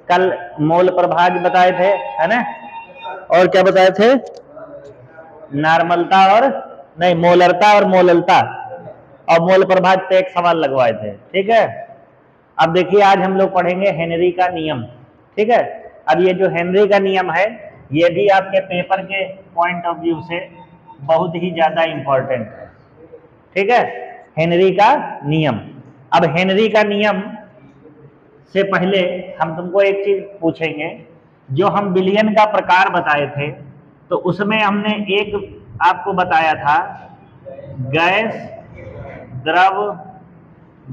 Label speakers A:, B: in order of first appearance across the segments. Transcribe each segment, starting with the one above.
A: कल मोल प्रभाज बताए थे, है ना, और क्या बताए थे, नॉर्मलता और नहीं, मोलरता और मोललता, और मोल प्रभाज पे एक सवाल लगवाए थे। ठीक है, अब देखिए आज हम लोग पढ़ेंगे हेनरी का नियम। ठीक है, अब ये जो हेनरी का नियम है ये भी आपके पेपर के पॉइंट ऑफ व्यू से बहुत ही ज्यादा इंपॉर्टेंट है। ठीक है, हेनरी का नियम। अब हेनरी का नियम से पहले हम तुमको एक चीज पूछेंगे, जो हम विलयन का प्रकार बताए थे तो उसमें हमने एक आपको बताया था गैस द्रव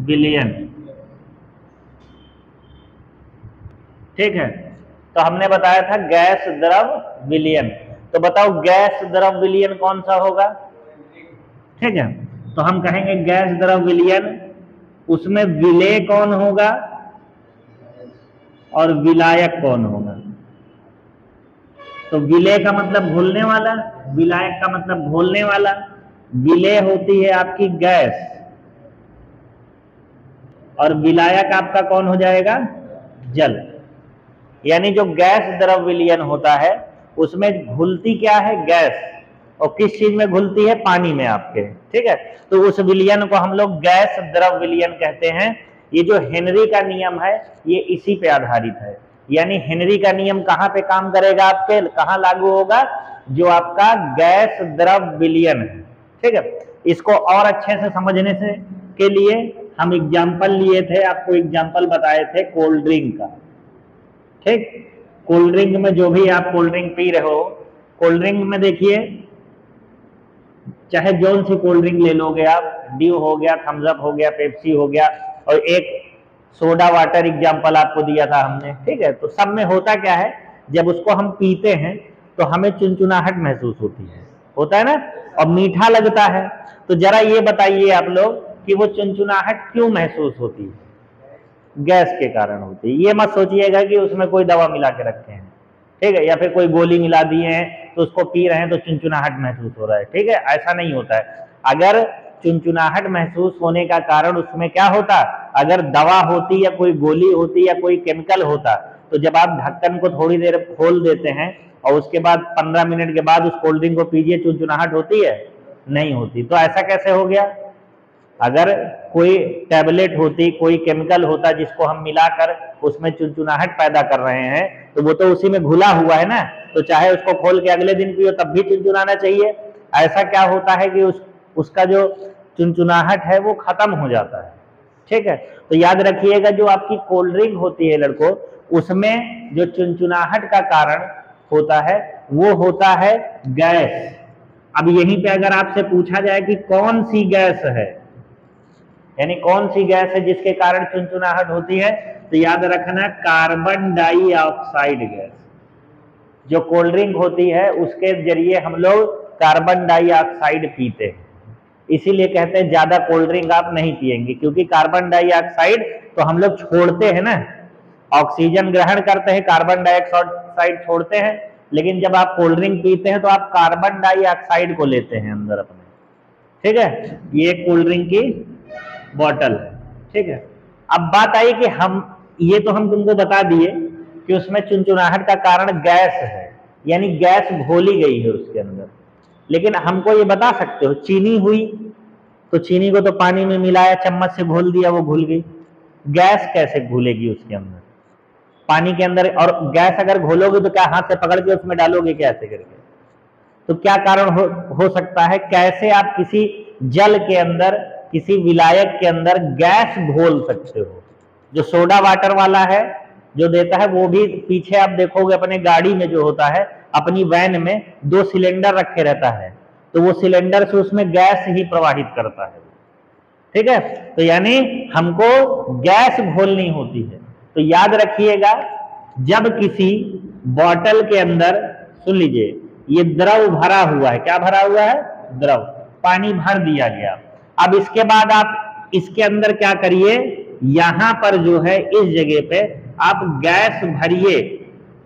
A: विलयन। ठीक है, तो हमने बताया था गैस द्रव विलयन। तो बताओ गैस द्रव विलयन कौन सा होगा। ठीक है, तो हम कहेंगे गैस द्रव विलयन, उसमें विलेय कौन होगा और विलायक कौन होगा। तो विलेय का मतलब घोलने वाला, विलायक का मतलब घोलने वाला। विलेय होती है आपकी गैस और विलायक आपका कौन हो जाएगा, जल। यानी जो गैस द्रव विलयन होता है उसमें घुलती क्या है, गैस, और किस चीज में घुलती है, पानी में आपके। ठीक है, तो उस विलयन को हम लोग गैस द्रव विलयन कहते हैं। ये जो हेनरी का नियम है ये इसी पे आधारित है। यानी हेनरी का नियम कहाँ पे काम करेगा, आपके कहाँ लागू होगा, जो आपका गैस द्रव विलयन है। ठीक है, इसको और अच्छे से समझने से के लिए हम एग्जाम्पल लिए थे, आपको एग्जाम्पल बताए थे कोल्ड ड्रिंक का। ठीक, कोल्ड ड्रिंक में जो भी आप कोल्ड ड्रिंक पी रहे हो, कोल्ड ड्रिंक में देखिए चाहे जौन सी कोल्ड ड्रिंक ले लोगे आप, ड्यू हो गया, थम्स अप हो गया, पेप्सी हो गया, और एक सोडा वाटर एग्जाम्पल आपको दिया था हमने। ठीक है, तो सब में होता क्या है, जब उसको हम पीते हैं तो हमें चुनचुनाहट महसूस होती है, होता है ना, और मीठा लगता है। तो जरा ये बताइए आप लोग कि वो चुनचुनाहट क्यों महसूस होती है, गैस के कारण होती है। ये मत सोचिएगा कि उसमें कोई दवा मिला के रखे हैं, ठीक है, या फिर कोई गोली मिला दिए हैं तो उसको पी रहे हैं तो चुनचुनाहट महसूस हो रहा है। ठीक है, ऐसा नहीं होता है। अगर चुनचुनाहट महसूस होने का कारण उसमें क्या होता, अगर दवा होती या कोई गोली होती या कोई केमिकल होता, तो जब आप ढक्कन को थोड़ी देर खोल देते हैं और उसके बाद 15 मिनट के बाद उस कोल्ड ड्रिंक को पीजिए, चुनचुनाहट होती है, नहीं होती। तो ऐसा कैसे हो गया, अगर कोई टैबलेट होती, कोई केमिकल होता जिसको हम मिलाकर उसमें चुनचुनाहट पैदा कर रहे हैं, तो वो तो उसी में घुला हुआ है ना, तो चाहे उसको खोल के अगले दिन पियो तब भी चुनचुनाना चाहिए। ऐसा क्या होता है कि उसका जो चुनचुनाहट है वो खत्म हो जाता है। ठीक है, तो याद रखिएगा जो आपकी कोल्ड ड्रिंक होती है लड़कों, उसमें जो चुनचुनाहट का कारण होता है वो होता है गैस। अब यहीं पे अगर आपसे पूछा जाए कि कौन सी गैस है, यानी कौन सी गैस है जिसके कारण चुनचुनाहट होती है, तो याद रखना कार्बन डाइऑक्साइड गैस। जो कोल्ड ड्रिंक होती है उसके जरिए हम लोग कार्बन डाइऑक्साइड पीते हैं, इसीलिए कहते हैं ज्यादा कोल्ड ड्रिंक आप नहीं पिएंगे, क्योंकि कार्बन डाइऑक्साइड तो हम लोग छोड़ते हैं ना, ऑक्सीजन ग्रहण करते हैं, कार्बन डाइऑक्साइड छोड़ते हैं, लेकिन जब आप कोल्ड ड्रिंक पीते हैं तो आप कार्बन डाइऑक्साइड को लेते हैं अंदर अपने। ठीक है, ये कोल्ड ड्रिंक की बॉटल है। ठीक है, अब बात आई कि हम ये तो हम तुमको बता दिए कि उसमें चुनचुनाहट का कारण गैस है, यानी गैस घोली गई है उसके अंदर। लेकिन हमको ये बता सकते हो चीनी हुई, तो चीनी को तो पानी में मिलाया, चम्मच से घोल दिया, वो घुल गई। गैस कैसे घुलेगी उसके अंदर, पानी के अंदर? और गैस अगर घोलोगे तो क्या हाथ से पकड़ के उसमें डालोगे क्या ऐसे करके? तो क्या कारण हो सकता है, कैसे आप किसी जल के अंदर, किसी विलायक के अंदर गैस घोल सकते हो? जो सोडा वाटर वाला है जो देता है, वो भी पीछे आप देखोगे अपने गाड़ी में जो होता है, अपनी वैन में 2 सिलेंडर रखे रहता है, तो वो सिलेंडर से उसमें गैस ही प्रवाहित करता है। ठीक है, तो यानी हमको गैस घोलनी होती है। तो याद रखिएगा जब किसी बॉटल के अंदर, सुन लीजिए, ये द्रव भरा हुआ है, क्या भरा हुआ है, द्रव, पानी भर दिया गया। अब इसके बाद आप इसके अंदर क्या करिए, यहां पर जो है इस जगह पे आप गैस भरिए।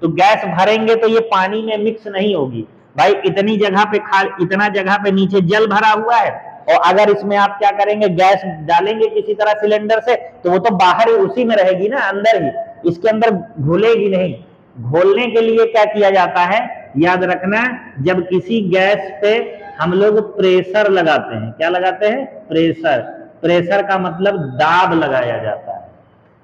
A: तो गैस भरेंगे तो ये पानी में मिक्स नहीं होगी भाई, इतनी जगह पे इतना जगह पे नीचे जल भरा हुआ है, और अगर इसमें आप क्या करेंगे, गैस डालेंगे किसी तरह सिलेंडर से, तो वो तो बाहर उसी में रहेगी ना, अंदर ही, इसके अंदर घुलेगी नहीं। घोलने के लिए क्या किया जाता है, याद रखना, जब किसी गैस पे हम लोग प्रेशर लगाते हैं, क्या लगाते हैं, प्रेशर। प्रेशर का मतलब दाब लगाया जाता है।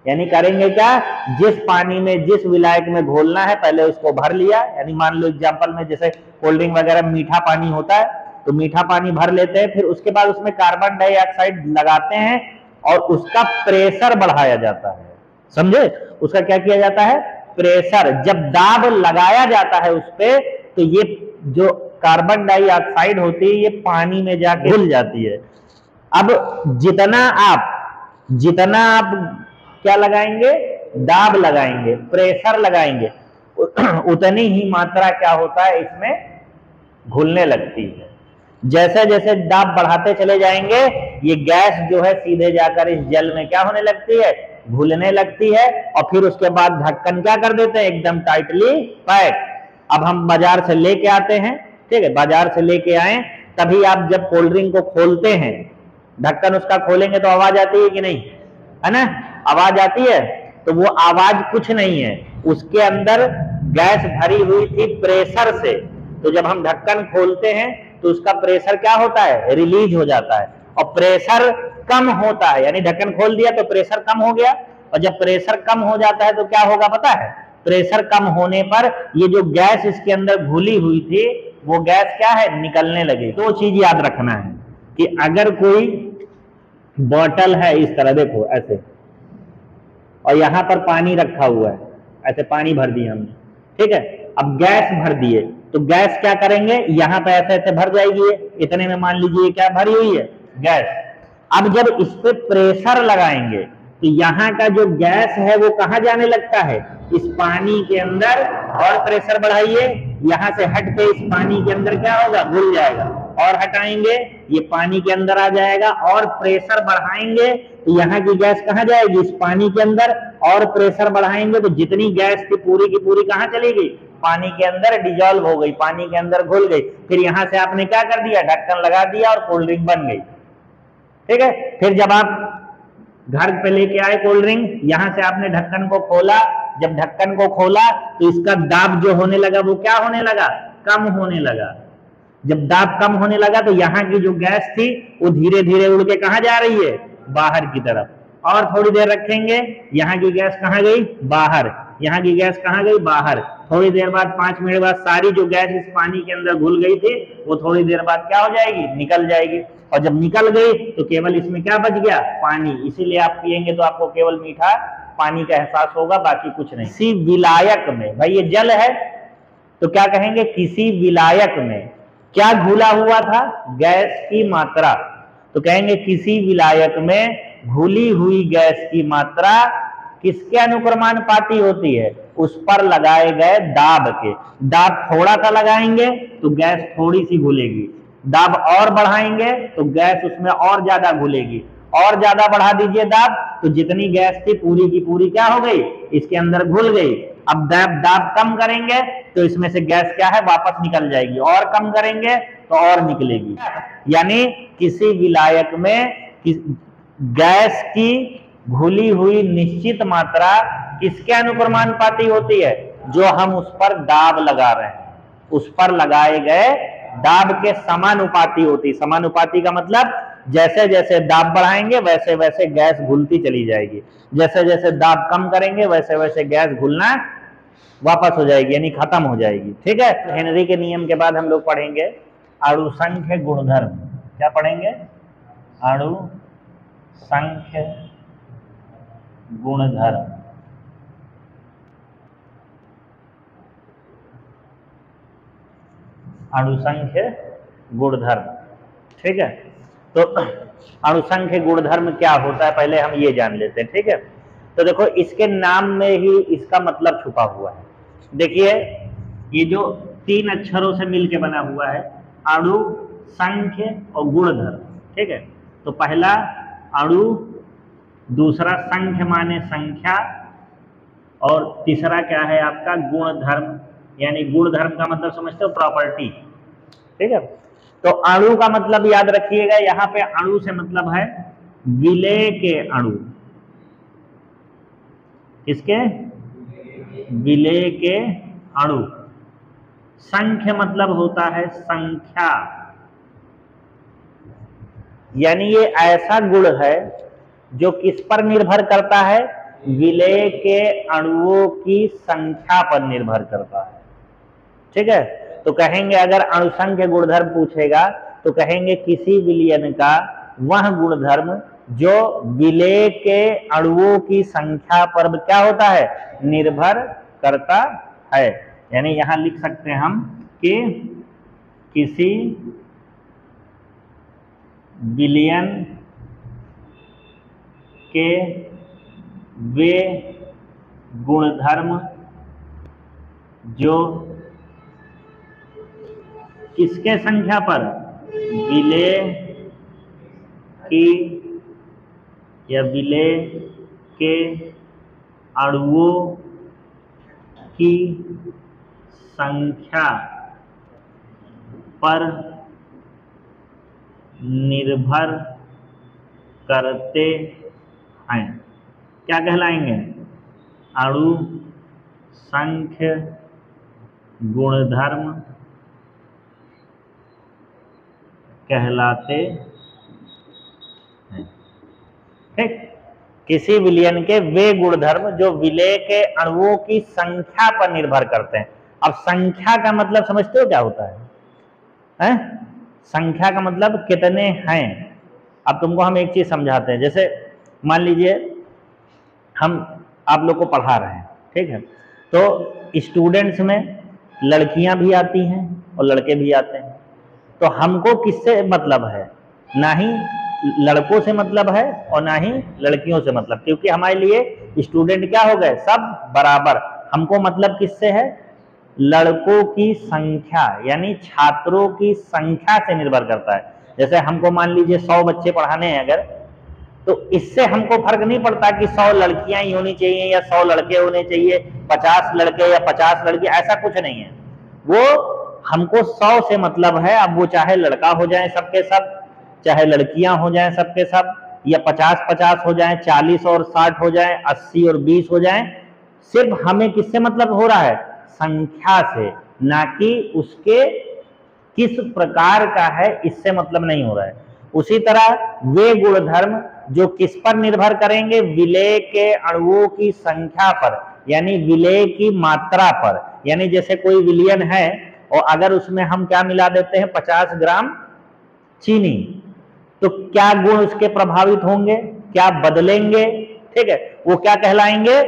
A: यानी करेंगे क्या, जिस पानी में, जिस विलायक में घोलना है पहले उसको भर लिया। यानी मान लो एग्जांपल में जैसे कोल्ड ड्रिंक वगैरह मीठा पानी होता है, तो मीठा पानी भर लेते हैं, फिर उसके बाद उसमें कार्बन डाइऑक्साइड लगाते हैं और उसका प्रेशर बढ़ाया जाता है। समझे, उसका क्या किया जाता है, प्रेशर। जब दाब लगाया जाता है उस पे, तो ये जो कार्बन डाइऑक्साइड होती है ये पानी में जाके घुल जाती है। अब जितना आप क्या लगाएंगे, दाब लगाएंगे, प्रेशर लगाएंगे, उतनी ही मात्रा क्या होता है, इसमें घुलने लगती है। जैसे जैसे दाब बढ़ाते चले जाएंगे, ये गैस जो है सीधे जाकर इस जल में क्या होने लगती है, घुलने लगती है। और फिर उसके बाद ढक्कन क्या कर देते हैं, एकदम टाइटली पैक। अब हम बाजार से लेके आते हैं, ठीक है, बाजार से लेके आए, तभी आप जब कोल्ड ड्रिंक को खोलते हैं, ढक्कन उसका खोलेंगे तो आवाज आती है कि नहीं, है ना, आवाज आती है। तो वो आवाज कुछ नहीं है, उसके अंदर गैस भरी हुई थी प्रेशर से। तो जब हम ढक्कन खोलते हैं तो उसका प्रेशर क्या होता है, रिलीज हो जाता है, और प्रेशर कम होता है। यानी ढक्कन खोल दिया तो प्रेशर कम हो गया, और जब प्रेशर कम हो जाता है तो क्या होगा पता है, प्रेशर कम होने पर ये जो गैस इसके अंदर घुली हुई थी वो गैस क्या है, निकलने लगी। दो चीज याद रखना है कि अगर कोई बॉटल है इस तरह, देखो ऐसे, और यहां पर पानी रखा हुआ है, ऐसे पानी भर दिया हमने, ठीक है, अब गैस भर दिए, तो गैस क्या करेंगे, यहां पे ऐसे ऐसे भर जाएगी, इतने में मान लीजिए क्या भरी हुई है, गैस। अब जब इस पे प्रेशर लगाएंगे तो यहाँ का जो गैस है वो कहाँ जाने लगता है, इस पानी के अंदर, और प्रेशर बढ़ाइए, यहां से हट के इस पानी के अंदर क्या होगा, घुल जाएगा, और हटाएंगे ये पानी के अंदर आ जाएगा, और प्रेशर बढ़ाएंगे तो यहाँ की गैस कहाँ जाएगी, इस पानी के अंदर, और प्रेशर बढ़ाएंगे तो जितनी गैस थी पूरी की पूरी कहाँ चली गई, पानी के अंदर डिजॉल्व हो गई, पानी के अंदर घुल गई। फिर यहां से आपने क्या कर दिया, ढक्कन लगा दिया और कोल्ड ड्रिंक बन गई, ठीक है। फिर जब आप घर पे लेके आए कोल्ड ड्रिंक, यहां से आपने ढक्कन को खोला, जब ढक्कन को खोला तो इसका दाब जो होने लगा वो क्या होने लगा, कम होने लगा। जब दाब कम होने लगा तो यहाँ की जो गैस थी वो धीरे धीरे उड़ के कहाँ जा रही है, बाहर की तरफ। और थोड़ी देर रखेंगे, यहाँ की गैस कहाँ गई, बाहर, यहाँ की गैस कहाँ गई, बाहर। थोड़ी देर बाद 5 मिनट बाद सारी जो गैस इस पानी के अंदर घुल गई थी वो थोड़ी देर बाद क्या हो जाएगी, निकल जाएगी। और जब निकल गई तो केवल इसमें क्या बच गया, पानी। इसीलिए आप पियेंगे तो आपको केवल मीठा पानी का एहसास होगा, बाकी कुछ नहीं। किसी विलायक में, भाई ये जल है तो क्या कहेंगे, किसी विलायक में क्या घुला हुआ था, गैस की मात्रा। तो कहेंगे किसी विलायक में घुली हुई गैस की मात्रा किसके अनुक्रमानुपाती होती है, उस पर लगाए गए दाब के। दाब थोड़ा सा लगाएंगे तो गैस थोड़ी सी घुलेगी, दाब और बढ़ाएंगे तो गैस उसमें और ज्यादा घुलेगी, और ज्यादा बढ़ा दीजिए दाब तो जितनी गैस थी पूरी की पूरी क्या हो गई, इसके अंदर घुल गई। अब दाब कम करेंगे तो इसमें से गैस क्या है, वापस निकल जाएगी, और कम करेंगे तो और निकलेगी। यानी किसी विलायक में गैस की घुली हुई निश्चित मात्रा किसके अनुक्रमानुपाती होती है, जो हम उस पर दाब लगा रहे हैं, उस पर लगाए गए दाब के समानुपाती होती। समानुपाती का मतलब जैसे जैसे दाब बढ़ाएंगे वैसे वैसे गैस घुलती चली जाएगी, जैसे जैसे दाब कम करेंगे वैसे वैसे गैस घुलना वापस हो जाएगी, यानी खत्म हो जाएगी, ठीक है। हेनरी के नियम के बाद हम लोग पढ़ेंगे अणुसंख्य गुणधर्म। क्या पढ़ेंगे, अणुसंख्य गुणधर्म। अणुसंख्य गुणधर्म, ठीक है। तो अणुसंख्य गुणधर्म क्या होता है पहले हम ये जान लेते हैं, ठीक है। तो देखो इसके नाम में ही इसका मतलब छुपा हुआ है। देखिए ये जो 3 अक्षरों से मिलके बना हुआ है, अणु, संख्य और गुणधर्म, ठीक है। तो पहला अणु, दूसरा संख्य माने संख्या, और तीसरा क्या है आपका गुणधर्म, यानी गुणधर्म का मतलब समझते हो, प्रॉपर्टी, ठीक है। तो अणु का मतलब याद रखिएगा, यहां पे अणु से मतलब है विलेय के अणु। किसके, विलेय के अणु। संख्य मतलब होता है संख्या, यानी ये ऐसा गुण है जो किस पर निर्भर करता है, विलेय के अणुओं की संख्या पर निर्भर करता है। ठीक है, तो कहेंगे अगर अणुसंख्य गुणधर्म पूछेगा तो कहेंगे किसी विलयन का वह गुणधर्म जो विलेय के अणुओं की संख्या पर क्या होता है, निर्भर करता है। यानी यहां लिख सकते हैं हम कि किसी विलयन के वे गुणधर्म जो किसके संख्या पर, विलेय की या विलेय के अणुओं की संख्या पर निर्भर करते हैं, क्या कहलाएंगे, अणु संख्य गुणधर्म कहलाते हैं। ठीक, किसी विलयन के वे गुणधर्म जो विलेय के अणुओं की संख्या पर निर्भर करते हैं। अब संख्या का मतलब समझते हो क्या होता है? संख्या का मतलब कितने हैं। अब तुमको हम एक चीज समझाते हैं, जैसे मान लीजिए हम आप लोग को पढ़ा रहे हैं, ठीक है, तो स्टूडेंट्स में लड़कियां भी आती हैं और लड़के भी आते हैं, तो हमको किससे मतलब है, ना ही लड़कों से मतलब है और ना ही लड़कियों से मतलब, क्योंकि हमारे लिए स्टूडेंट क्या हो गए, सब बराबर। हमको मतलब किससे है, लड़कों की संख्या यानी छात्रों की संख्या से निर्भर करता है। जैसे हमको मान लीजिए 100 बच्चे पढ़ाने हैं अगर, तो इससे हमको फर्क नहीं पड़ता कि 100 लड़कियां ही होनी चाहिए या 100 लड़के होने चाहिए, 50 लड़के या 50 लड़की, ऐसा कुछ नहीं है। वो हमको 100 से मतलब है। अब वो चाहे लड़का हो जाए सबके सब, चाहे लड़कियां हो जाएं सबके सब, या 50-50 हो जाएं, 40 और 60 हो जाएं, 80 और 20 हो जाएं, सिर्फ हमें किससे मतलब हो रहा है, संख्या से, ना कि उसके किस प्रकार का है इससे मतलब नहीं हो रहा है। उसी तरह वे गुणधर्म जो किस पर निर्भर करेंगे, विलेय के अणुओं की संख्या पर, यानी विलेय की मात्रा पर। यानी जैसे कोई विलयन है और अगर उसमें हम क्या मिला देते हैं, 50 ग्राम चीनी, तो क्या गुण उसके प्रभावित होंगे, क्या बदलेंगे, ठीक है, वो क्या कहलाएंगे,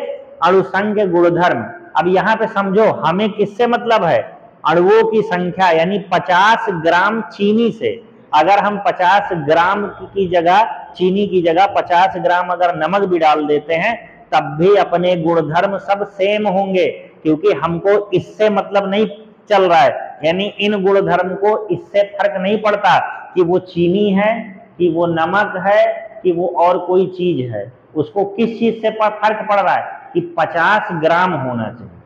A: अणुसंख्य गुणधर्म। अब यहां पे समझो हमें किससे मतलब है, अणुओं की संख्या, यानी 50 ग्राम चीनी से अगर हम 50 ग्राम की जगह, चीनी की जगह 50 ग्राम अगर नमक भी डाल देते हैं, तब भी अपने गुणधर्म सब सेम होंगे, क्योंकि हमको इससे मतलब नहीं चल रहा है। यानी इन गुणधर्म को इससे फर्क नहीं पड़ता कि वो चीनी है, कि वो नमक है, कि वो और कोई चीज है। उसको किस चीज से फर्क पड़ रहा है कि 50 ग्राम होना चाहिए,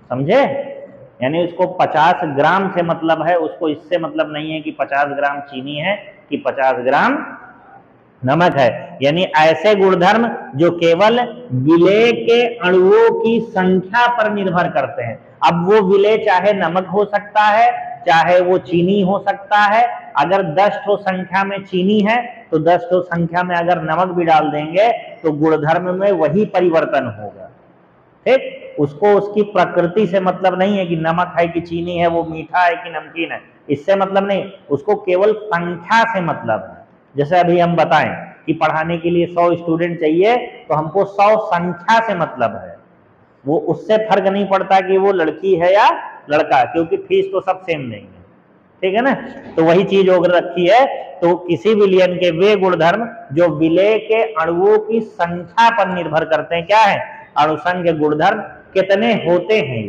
A: समझे। यानी उसको 50 ग्राम से मतलब है, उसको इससे मतलब नहीं है कि 50 ग्राम चीनी है कि 50 ग्राम नमक है। यानी ऐसे गुणधर्म जो केवल विलेय के अणुओं की संख्या पर निर्भर करते हैं। अब वो विलेय चाहे नमक हो सकता है, चाहे वो चीनी हो सकता है। अगर 10 ठो संख्या में चीनी है तो 10 ठो संख्या में अगर नमक भी डाल देंगे तो गुणधर्म में वही परिवर्तन होगा। ठीक, उसको उसकी प्रकृति से मतलब नहीं है कि नमक है कि चीनी है, वो मीठा है कि नमकीन है, इससे मतलब नहीं, उसको केवल संख्या से मतलब है। जैसे अभी हम बताएं कि पढ़ाने के लिए 100 स्टूडेंट चाहिए, तो हमको 100 संख्या से मतलब है, वो उससे फर्क नहीं पड़ता कि वो लड़की है या लड़का, क्योंकि फीस तो सब सेम देंगे। ठीक है ना, तो वही चीज अगर रखी है, तो किसी विलयन के वे गुणधर्म जो विलेय के अणुओं की संख्या पर निर्भर करते हैं, क्या है, अणुसंख्य गुणधर्म कितने होते हैं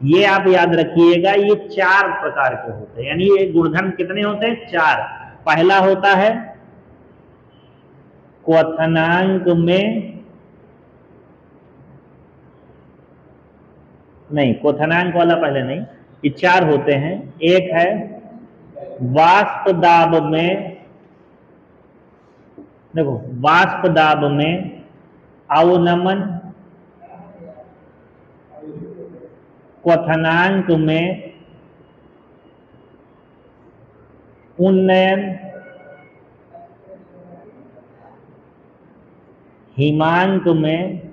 A: ये आप याद रखिएगा। ये 4 प्रकार के होते हैं, यानी ये गुणधर्म कितने होते हैं, 4। पहला होता है क्वथनांक में, नहीं क्वथनांक वाला पहले नहीं, ये 4 होते हैं। एक है वाष्प दाब में, देखो वाष्प दाब में अवनमन क्वथनांक में उन्नयन, हिमांक में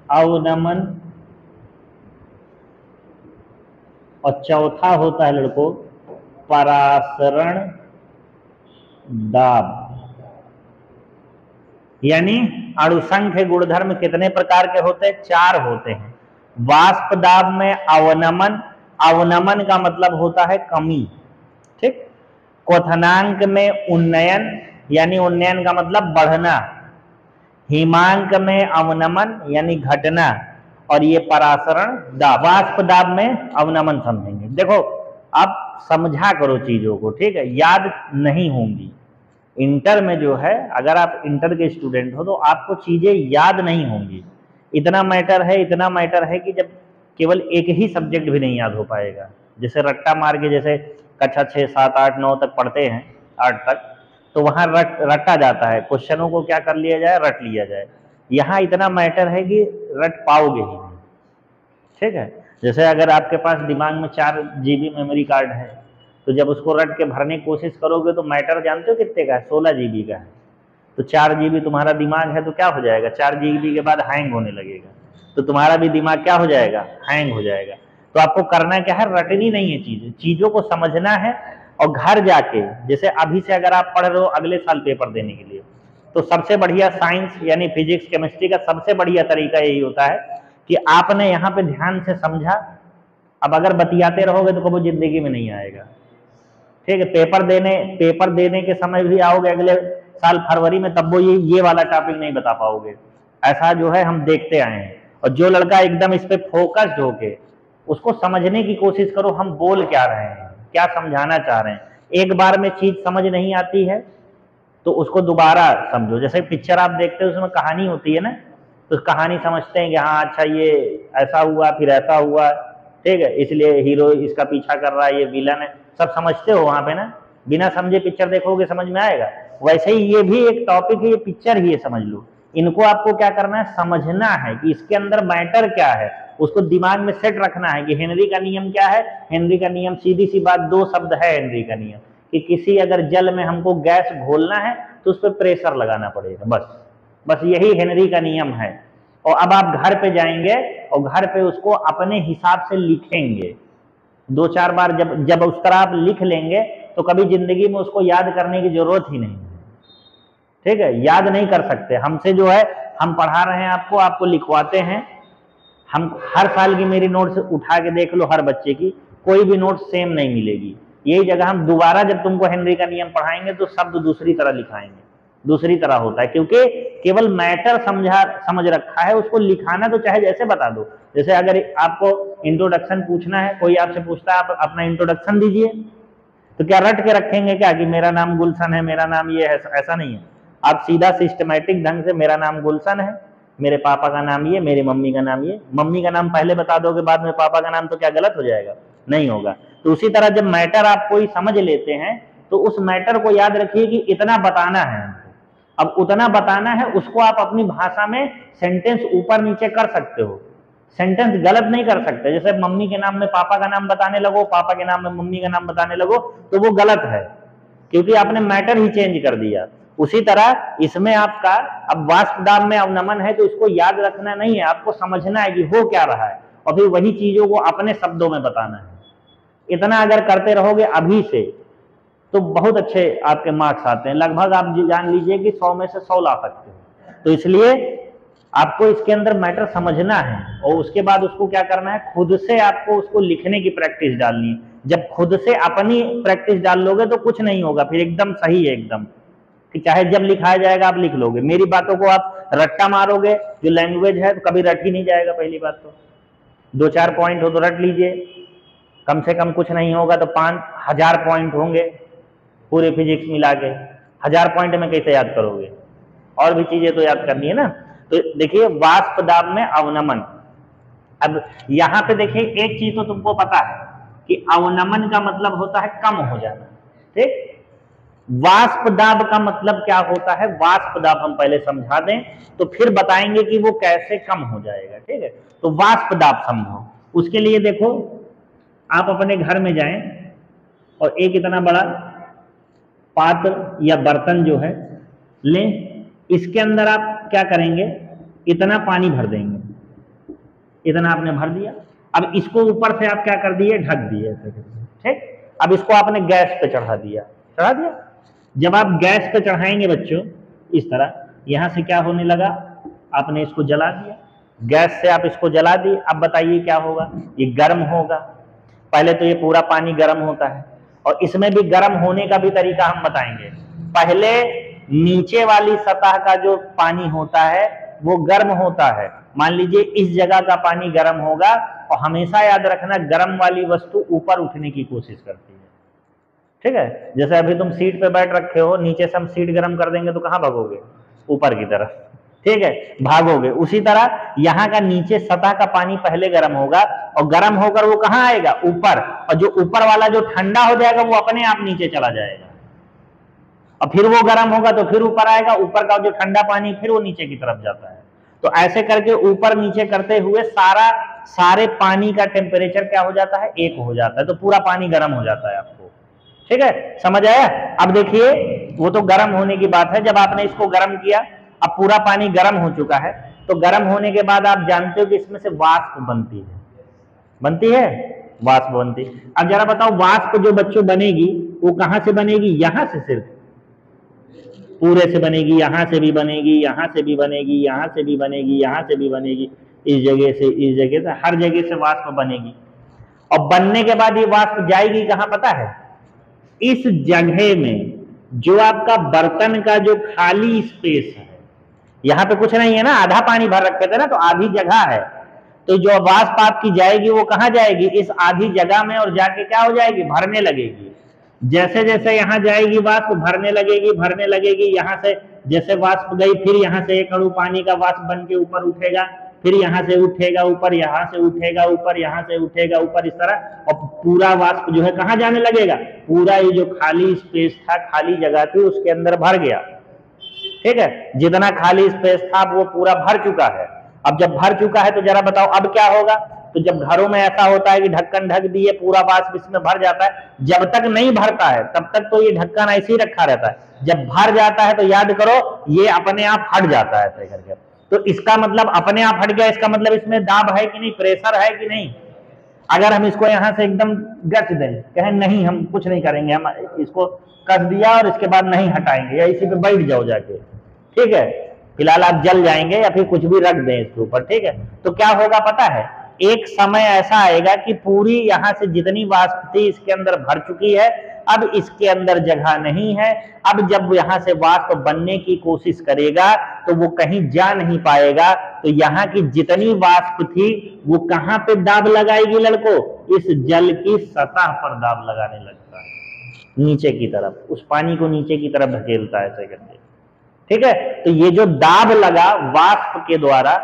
A: अवनमन, और चौथा होता है लड़कों परासरण दाब। यानी अणुसंख्य गुणधर्म कितने प्रकार के होते हैं? 4 होते हैं। वाष्प दाब में अवनमन, अवनमन का मतलब होता है कमी, ठीक। क्वथनांक में उन्नयन, यानी उन्नयन का मतलब बढ़ना। हिमांक में अवनमन यानी घटना, और ये परासरण दाब। वाष्प दाब में अवनमन समझेंगे। देखो आप समझा करो चीजों को, ठीक है, याद नहीं होंगी। इंटर में जो है, अगर आप इंटर के स्टूडेंट हो तो आपको चीजें याद नहीं होंगी। इतना मैटर है, इतना मैटर है कि जब केवल एक ही सब्जेक्ट भी नहीं याद हो पाएगा। जैसे रट्टा मार के, जैसे कक्षा 6, 7, 8, 9 तक पढ़ते हैं, 8 तक, तो वहां रटा जाता है, क्वेश्चनों को क्या कर लिया जाए, रट लिया जाए। यहाँ इतना मैटर है कि रट पाओगे ही नहीं, ठीक है। जैसे अगर आपके पास दिमाग में 4 GB मेमोरी कार्ड है, तो जब उसको रट के भरने की कोशिश करोगे तो मैटर जानते हो कितने का है? 16 GB का है। तो 4 GB तुम्हारा दिमाग है तो क्या हो जाएगा? 4 GB के बाद हैंग होने लगेगा, तो तुम्हारा भी दिमाग क्या हो जाएगा? हैंग हो जाएगा। तो आपको करना क्या है? रटनी नहीं है चीजें, चीजों को समझना है। और घर जाके, जैसे अभी से अगर आप पढ़ रहे हो अगले साल पेपर देने के लिए, तो सबसे बढ़िया साइंस यानी फिजिक्स केमिस्ट्री का सबसे बढ़िया तरीका यही होता है कि आपने यहाँ पे ध्यान से समझा। अब अगर बतियाते रहोगे तो कभी जिंदगी में नहीं आएगा, ठीक है। पेपर देने के समय भी आओगे अगले साल फरवरी में, तब वो ये वाला टॉपिक नहीं बता पाओगे। ऐसा जो है हम देखते आए हैं। और जो लड़का एकदम इस पे फोकस्ड होके उसको समझने की कोशिश करो, हम बोल क्या रहे हैं, क्या समझाना चाह रहे हैं। एक बार में चीज समझ नहीं आती है तो उसको दोबारा समझो। जैसे पिक्चर आप देखते हो, उसमें कहानी होती है ना, तो कहानी समझते हैं कि हाँ अच्छा ये ऐसा हुआ, फिर ऐसा हुआ, ठीक है, इसलिए हीरो इसका पीछा कर रहा है, ये विलन है, सब समझते हो वहां पे ना। बिना समझे पिक्चर देखोगे समझ में आएगा? वैसे ही ये भी एक टॉपिक है, ये पिक्चर ही है, समझ लो। इनको आपको क्या करना है? समझना है कि इसके अंदर मैटर क्या है, उसको दिमाग में सेट रखना है कि हेनरी का नियम क्या है। हेनरी का नियम सीधी सी बात, 2 शब्द है हेनरी का नियम, कि किसी अगर जल में हमको गैस घोलना है तो उस पर प्रेशर लगाना पड़ेगा, बस यही हेनरी का नियम है। और अब आप घर पे जाएंगे और घर पे उसको अपने हिसाब से लिखेंगे। 2-4 बार जब उस तरह आप लिख लेंगे तो कभी जिंदगी में उसको याद करने की जरूरत ही नहीं है, ठीक है। याद नहीं कर सकते हमसे, जो है हम पढ़ा रहे हैं आपको लिखवाते हैं। हम हर साल की मेरी नोट्स उठा के देख लो, हर बच्चे की कोई भी नोट सेम नहीं मिलेगी। यही जगह हम दोबारा जब तुमको हेनरी का नियम पढ़ाएंगे तो शब्द दूसरी तरह लिखाएंगे, दूसरी तरह होता है, क्योंकि केवल मैटर समझ रखा है। उसको लिखाना तो चाहे जैसे बता दो। जैसे अगर आपको इंट्रोडक्शन पूछना है, कोई आपसे पूछता है आप अपना इंट्रोडक्शन दीजिए, तो क्या रट के रखेंगे क्या कि मेरा नाम गुलशन है, मेरा नाम ये है? ऐसा नहीं है। आप सीधा सिस्टमैटिक ढंग से, मेरा नाम गुलशन है, मेरे पापा का नाम ये, मेरी मम्मी का नाम ये। मम्मी का नाम पहले बता दोगे बाद में पापा का नाम, तो क्या गलत हो जाएगा? नहीं होगा। तो उसी तरह जब मैटर आप कोई समझ लेते हैं तो उस मैटर को याद रखिए कि इतना बताना है हमको। अब उतना बताना है, उसको आप अपनी भाषा में सेंटेंस ऊपर नीचे कर सकते हो, सेंटेंस गलत नहीं कर सकते। जैसे मम्मी के नाम में पापा का नाम बताने लगो, पापा के नाम में मम्मी का नाम बताने लगो, तो वो गलत है, क्योंकि आपने मैटर ही चेंज कर दिया। उसी तरह इसमें आपका, अब वाष्प दाब में अवनमन है तो इसको याद रखना नहीं है, आपको समझना है कि हो क्या रहा है, और फिर वही चीजों को अपने शब्दों में बताना है। इतना अगर करते रहोगे अभी से तो बहुत अच्छे आपके मार्क्स आते हैं। लगभग आप जान लीजिए कि 100 में से 100 ला सकते हो। तो इसलिए आपको इसके अंदर मैटर समझना है, और उसके बाद उसको क्या करना है? खुद से आपको उसको लिखने की प्रैक्टिस डालनी है। जब खुद से अपनी प्रैक्टिस डाल लोगे तो कुछ नहीं होगा, फिर एकदम सही है, एकदम कि चाहे जब लिखाया जाएगा आप लिख लोगे। मेरी बातों को आप रट्टा मारोगे, जो लैंग्वेज है, तो कभी रट ही नहीं जाएगा। पहली बात तो 2-4 पॉइंट हो तो रट लीजिए, कम से कम कुछ नहीं होगा तो 5000 पॉइंट होंगे पूरे फिजिक्स मिला के। 1000 पॉइंट में कैसे याद करोगे? और भी चीजें तो याद करनी है ना। तो देखिए वाष्प दाब में अवनमन। अब यहां पे देखिए एक चीज तो तुमको पता है कि अवनमन का मतलब होता है कम हो जाना, ठीक। वाष्प दाब का मतलब क्या होता है, वाष्प दाब हम पहले समझा दें तो फिर बताएंगे कि वो कैसे कम हो जाएगा। ठीक है, तो वाष्प दाब समझो। उसके लिए देखो, आप अपने घर में जाएं और एक इतना बड़ा पात्र या बर्तन जो है लें, इसके अंदर आप क्या करेंगे, इतना पानी भर देंगे, इतना आपने भर दिया। अब इसको ऊपर से आप क्या कर दिए, ढक दिए। ठीक, अब इसको आपने गैस पे चढ़ा दिया, चढ़ा दिया। जब आप गैस पे चढ़ाएंगे बच्चों इस तरह, यहां से क्या होने लगा, आपने इसको जला दिया, गैस से आप इसको जला दिए। अब बताइए क्या होगा, ये गर्म होगा। पहले तो ये पूरा पानी गर्म होता है, और इसमें भी गर्म होने का भी तरीका हम बताएंगे। पहले नीचे वाली सतह का जो पानी होता है वो गर्म होता है। मान लीजिए इस जगह का पानी गर्म होगा, और हमेशा याद रखना गर्म वाली वस्तु ऊपर उठने की कोशिश करती है। ठीक है, जैसे अभी तुम सीट पे बैठ रखे हो, नीचे से हम सीट गर्म कर देंगे तो कहां भागोगे, ऊपर की तरफ। ठीक है, भागोगे। उसी तरह यहाँ का नीचे सतह का पानी पहले गर्म होगा, और गर्म होकर वो कहाँ आएगा, ऊपर। और जो ऊपर वाला जो ठंडा हो जाएगा वो अपने आप नीचे चला जाएगा, और फिर वो गर्म होगा तो फिर ऊपर आएगा, ऊपर का जो ठंडा पानी फिर वो नीचे की तरफ जाता है। तो ऐसे करके ऊपर नीचे करते हुए सारे पानी का टेम्परेचर क्या हो जाता है, एक हो जाता है, तो पूरा पानी गर्म हो जाता है आपको। ठीक है, समझ आया। अब देखिए, वो तो गर्म होने की बात है। जब आपने इसको गर्म किया, अब पूरा पानी गर्म हो चुका है, तो गर्म होने के बाद आप जानते हो कि इसमें से वाष्प बनती है, बनती है, वाष्प बनती। अब जरा बताओ, वाष्प जो बच्चों बनेगी वो कहां से बनेगी, यहां से, सिर्फ पूरे से बनेगी, यहां से भी बनेगी, यहां से भी बनेगी, यहां से भी बनेगी, यहां से भी बनेगी, इस जगह से, इस जगह से, हर जगह से वाष्प बनेगी। और बनने के बाद ये वाष्प जाएगी कहां पता है, इस जगह में जो आपका बर्तन का जो खाली स्पेस है, यहां पे कुछ नहीं है ना, आधा पानी भर रखे थे ना, तो आधी जगह है। तो जो वाष्प आपकी जाएगी वो कहां जाएगी, इस आधी जगह में, और जाके क्या हो जाएगी, भरने लगेगी। जैसे जैसे यहां जाएगी वाष्प भरने लगेगी, भरने लगेगी। यहां से जैसे वाष्प गई, फिर यहां से एक अणु पानी का वाष्प बन के ऊपर उठेगा, फिर यहां से उठेगा ऊपर, यहां से उठेगा ऊपर, यहां से उठेगा ऊपर, इस तरह। और पूरा वाष्प जो है कहां जाने लगेगा, पूरा ये जो खाली स्पेस था, खाली जगह थी, उसके अंदर भर गया। ठीक है, जितना खाली स्पेस था वो पूरा भर चुका है। अब जब भर चुका है तो जरा बताओ अब क्या होगा। तो जब घरों में ऐसा होता है कि ढक्कन ढक दिए, पूरा वाष्प इसमें भर जाता है, जब तक नहीं भरता है तब तक तो ये ढक्कन ऐसे ही रखा रहता है। जब भर जाता है तो याद करो ये अपने आप हट जाता है ऐसे करके। तो इसका मतलब अपने आप हट गया, इसका मतलब इसमें दाब है कि नहीं, प्रेशर है कि नहीं। अगर हम इसको यहां से एकदम गच दें, कहें नहीं हम कुछ नहीं करेंगे, हम इसको कस दिया और इसके बाद नहीं हटाएंगे, या इसी पे बैठ जाओ जाके, ठीक है, फिलहाल आप जल जाएंगे, या फिर कुछ भी रख दें इसके ऊपर, ठीक है, तो क्या होगा पता है, एक समय ऐसा आएगा कि पूरी यहां से जितनी वाष्प थी इसके अंदर भर चुकी है, अब इसके अंदर जगह नहीं है। अब जब यहां से वाष्प बनने की कोशिश करेगा तो वो कहीं जा नहीं पाएगा। तो यहाँ की जितनी वाष्प थी वो कहां पे दाब लगाएगी लड़को, इस जल की सतह पर दाब लगाने लगता है, नीचे की तरफ, उस पानी को नीचे की तरफ धकेलता है ऐसे करके। ठीक है, तो ये जो दाब लगा वाष्प के द्वारा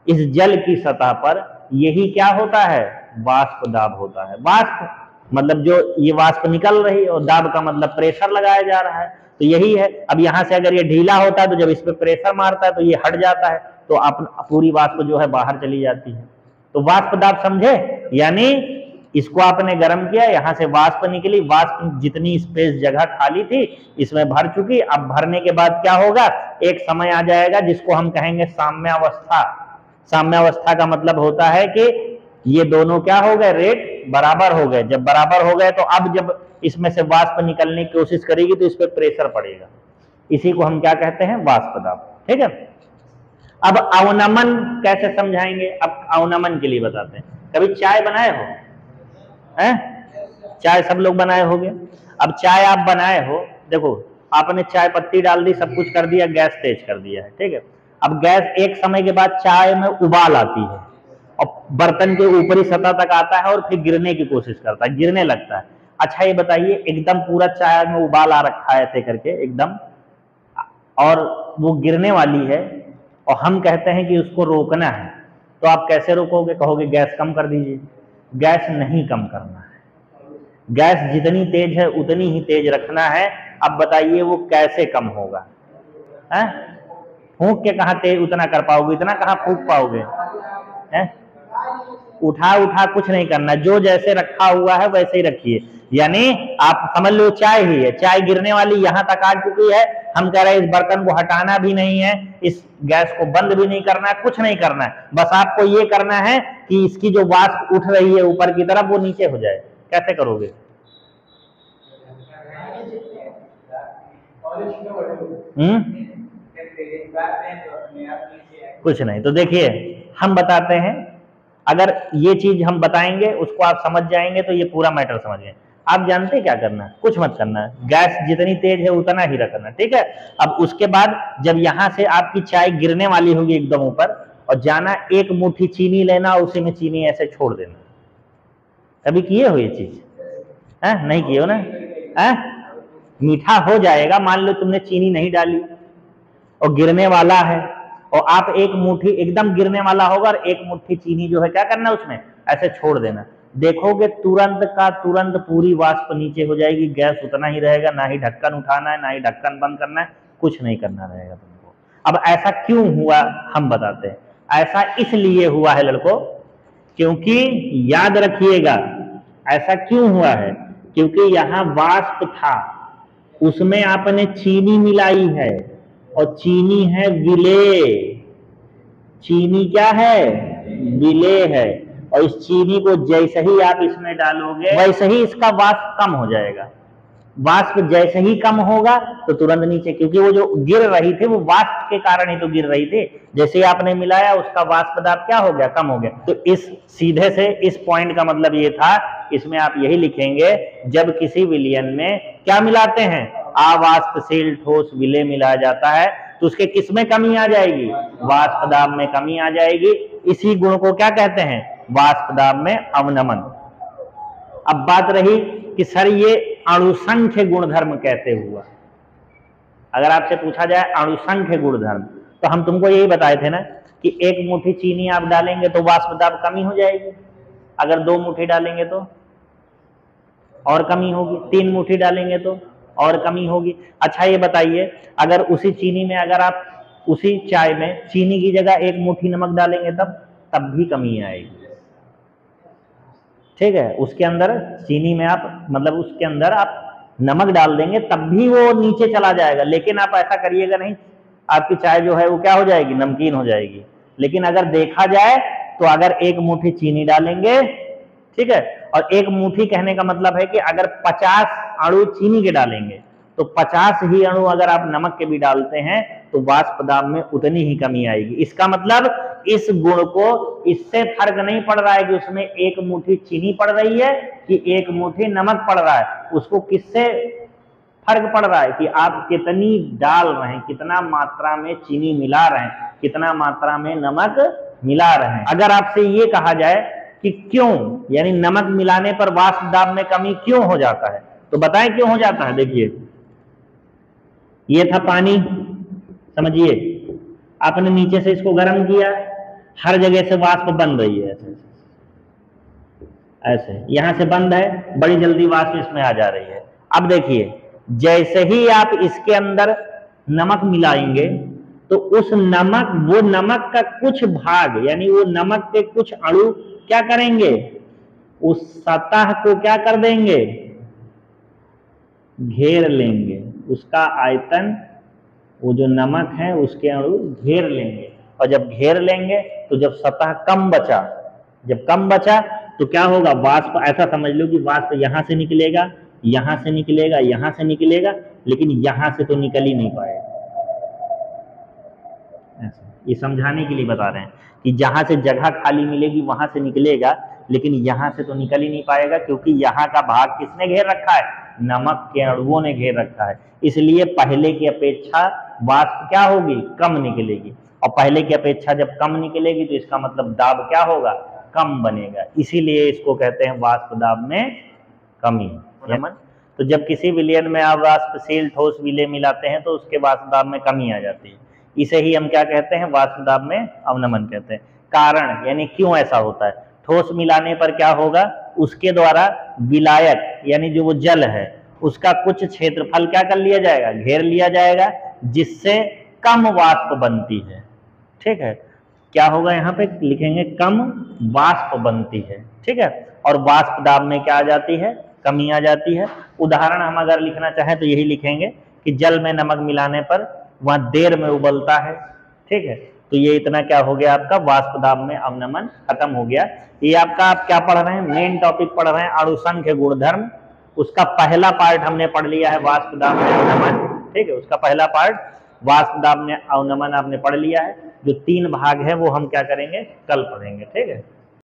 A: इस जल की सतह पर, यही क्या होता है, वाष्प दाब होता है। वाष्प मतलब जो ये वाष्प निकल रही है, और दाब का मतलब प्रेशर लगाया जा रहा है, तो यही है। अब यहां से अगर ये ढीला होता है तो जब इस पे प्रेशर मारता है तो ये हट जाता है, तो पूरी वाष्प जो है बाहर चली जाती है। तो वाष्प दाब समझे, यानी इसको आपने गर्म किया, यहां से वाष्प निकली, वाष्प जितनी स्पेस जगह खाली थी इसमें भर चुकी। अब भरने के बाद क्या होगा, एक समय आ जाएगा जिसको हम कहेंगे साम्यावस्था। साम्यावस्था का मतलब होता है कि ये दोनों क्या हो गए, रेट बराबर हो गए। जब बराबर हो गए तो अब जब इसमें से वाष्प निकलने की कोशिश करेगी तो इस पर प्रेशर पड़ेगा, इसी को हम क्या कहते हैं, वाष्प दाब। ठीक है, अब अवनमन कैसे समझाएंगे, अब अवनमन के लिए बताते हैं। कभी चाय बनाए हो, हैं, चाय सब लोग बनाए होंगे। अब चाय आप बनाए हो, देखो आपने चाय पत्ती डाल दी, सब कुछ कर दिया, गैस तेज कर दिया है, ठीक है। अब गैस एक समय के बाद चाय में उबाल आती है और बर्तन के ऊपरी सतह तक आता है और फिर गिरने की कोशिश करता है, गिरने लगता है। अच्छा ये बताइए, एकदम पूरा चाय में उबाल आ रखा है ऐसे करके एकदम, और वो गिरने वाली है, और हम कहते हैं कि उसको रोकना है, तो आप कैसे रोकोगे, कहोगे गैस कम कर दीजिए। गैस नहीं कम करना है, गैस जितनी तेज है उतनी ही तेज रखना है, अब बताइए वो कैसे कम होगा? है फूंक के कहाँ तेज उतना कर पाओगे, इतना कहाँ फूंक पाओगे? है उठा उठा कुछ नहीं करना, जो जैसे रखा हुआ है वैसे ही रखिए। यानी आप समझ लो चाय ही है, चाय गिरने वाली यहां तक आ चुकी है, हम कह रहे हैं इस बर्तन को हटाना भी नहीं है, इस गैस को बंद भी नहीं करना है, कुछ नहीं करना है, बस आपको ये करना है कि इसकी जो वाष्प उठ रही है ऊपर की तरफ वो नीचे हो जाए। कैसे करोगे? कुछ नहीं। तो देखिए हम बताते हैं, अगर ये चीज हम बताएंगे उसको आप समझ जाएंगे तो ये पूरा मैटर समझ गए। आप जानते क्या करना है? कुछ मत करना है, गैस जितनी तेज है उतना ही रखना, ठीक है। अब उसके बाद जब यहां से आपकी चाय गिरने वाली होगी एकदम ऊपर, और जाना एक मुट्ठी चीनी लेना और उसी में चीनी ऐसे छोड़ देना। कभी किए हो ये चीज? नहीं किए हो ना? मीठा हो जाएगा, मान लो तुमने चीनी नहीं डाली और गिरने वाला है, और आप एक मुट्ठी एकदम गिरने वाला होगा और एक मुट्ठी चीनी जो है क्या करना उसमें ऐसे छोड़ देना। देखोगे तुरंत का तुरंत पूरी वाष्प नीचे हो जाएगी, गैस उतना ही रहेगा, ना ही ढक्कन उठाना है ना ही ढक्कन बंद करना है, कुछ नहीं करना रहेगा तुमको। अब ऐसा क्यों हुआ हम बताते हैं। ऐसा इसलिए हुआ है लड़कों, क्योंकि याद रखिएगा ऐसा क्यों हुआ है, क्योंकि यहाँ वाष्प था, उसमें आपने चीनी मिलाई है, और चीनी है विलेय। चीनी क्या है? विलेय है। और इस चीनी को जैसे ही आप इसमें डालोगे वैसे ही इसका वाष्प कम हो जाएगा। वाष्प जैसे ही कम होगा तो तुरंत नीचे, क्योंकि वो जो गिर रही थी वो वाष्प के कारण ही तो गिर रही थी, जैसे ही आपने मिलाया उसका वाष्प दाब क्या हो गया? कम हो गया। तो इस सीधे से इस पॉइंट का मतलब ये था, इसमें आप यही लिखेंगे, जब किसी विलयन में क्या मिलाते हैं? अवाष्पशील ठोस विलेय मिलाया जाता है, तो उसके किस में कमी आ जाएगी? वाष्प दाब में कमी आ जाएगी। इसी गुण को क्या कहते हैं? वाष्प दाब में अवनमन। अब बात रही कि सर ये अणुसंख्य गुणधर्म कैसे हुआ। अगर आपसे पूछा जाए अणुसंख्य गुणधर्म, तो हम तुमको यही बताए थे ना कि एक मुट्ठी चीनी आप डालेंगे तो वाष्प दाब कमी हो जाएगी, अगर 2 मुट्ठी डालेंगे तो और कमी होगी, 3 मुट्ठी डालेंगे तो और कमी होगी। अच्छा ये बताइए, अगर उसी चीनी में अगर आप उसी चाय में चीनी की जगह 1 मुट्ठी नमक डालेंगे तब भी कमी आएगी, ठीक है। उसके अंदर चीनी में आप मतलब उसके अंदर आप नमक डाल देंगे तब भी वो नीचे चला जाएगा, लेकिन आप ऐसा करिएगा नहीं, आपकी चाय जो है वो क्या हो जाएगी? नमकीन हो जाएगी। लेकिन अगर देखा जाए तो अगर 1 मुट्ठी चीनी डालेंगे, ठीक है, और 1 मुट्ठी कहने का मतलब है कि अगर 50 अणु चीनी के डालेंगे तो 50 ही अणु अगर आप नमक के भी डालते हैं तो वाष्प दाब में उतनी ही कमी आएगी। इसका मतलब इस गुण को इससे फर्क नहीं पड़ रहा है कि उसमें 1 मुट्ठी चीनी पड़ रही है कि 1 मुट्ठी नमक पड़ रहा है, उसको किससे फर्क पड़ रहा है कि आप कितनी डाल रहे हैं, कितना मात्रा में चीनी मिला रहे हैं, कितना मात्रा में नमक मिला रहे हैं। अगर आपसे ये कहा जाए कि क्यों, यानी नमक मिलाने पर वाष्प दाब में कमी क्यों हो जाता है, तो बताएं क्यों हो जाता है। देखिए ये था पानी, समझिए, आपने नीचे से इसको गर्म किया, हर जगह से वाष्प बन रही है, ऐसे ऐसे यहां से बंद है, बड़ी जल्दी वाष्प इसमें आ जा रही है। अब देखिए जैसे ही आप इसके अंदर नमक मिलाएंगे तो उस नमक, वो नमक का कुछ भाग, यानी वो नमक के कुछ अणु क्या करेंगे? उस सतह को क्या कर देंगे? घेर लेंगे। उसका आयतन, वो जो नमक है उसके अणु घेर लेंगे, और जब घेर लेंगे तो जब सतह कम बचा, जब कम बचा तो क्या होगा? वाष्प, ऐसा समझ लो कि वाष्प यहां से निकलेगा, यहां से निकलेगा, यहां से निकलेगा, लेकिन यहां से तो निकल ही नहीं पाएगा। ऐसा ये समझाने के लिए बता रहे हैं कि जहां से जगह खाली मिलेगी वहां से निकलेगा, लेकिन यहां से तो निकल ही नहीं पाएगा, क्योंकि यहाँ का भाग किसने घेर रखा है? नमक के अणुओं ने घेर रखा है। इसलिए पहले की अपेक्षा वाष्प क्या होगी? कम निकलेगी, और पहले की अपेक्षा जब कम निकलेगी तो इसका मतलब दाब क्या होगा? कम बनेगा। इसीलिए इसको कहते हैं वाष्प दाब में कमी। तो जब किसी विलयन में आप वाष्पशील ठोस विलेय मिलाते हैं तो उसके वाष्प दाब में कमी आ जाती है, इसे ही हम क्या कहते हैं? वाष्प दाब में अवनमन कहते हैं। कारण यानी क्यों ऐसा होता है? ठोस मिलाने पर क्या होगा? उसके द्वारा विलायक यानी जो वो जल है उसका कुछ क्षेत्रफल क्या कर लिया जाएगा, घेर लिया जाएगा, जिससे कम वाष्प बनती है। ठीक है, क्या होगा यहाँ पे लिखेंगे कम वाष्प बनती है। ठीक है, और वाष्प दाब में क्या आ जाती है, कमी आ जाती है। उदाहरण हम अगर लिखना चाहें तो यही लिखेंगे कि जल में नमक मिलाने पर वह देर में उबलता है। ठीक है, तो ये इतना क्या हो गया आपका, वाष्प दाब में अवनमन खत्म हो गया। ये आपका आप क्या पढ़ रहे हैं, मेन टॉपिक पढ़ रहे हैं अणुसंख्य गुणधर्म। उसका पहला पार्ट हमने पढ़ लिया है वाष्प दाब में अवनमन। ठीक है, उसका पहला पार्ट वाष्प दाब में अवनमन आपने पढ़ लिया है। जो 3 भाग है वो हम क्या करेंगे, कल पढ़ेंगे। ठीक है।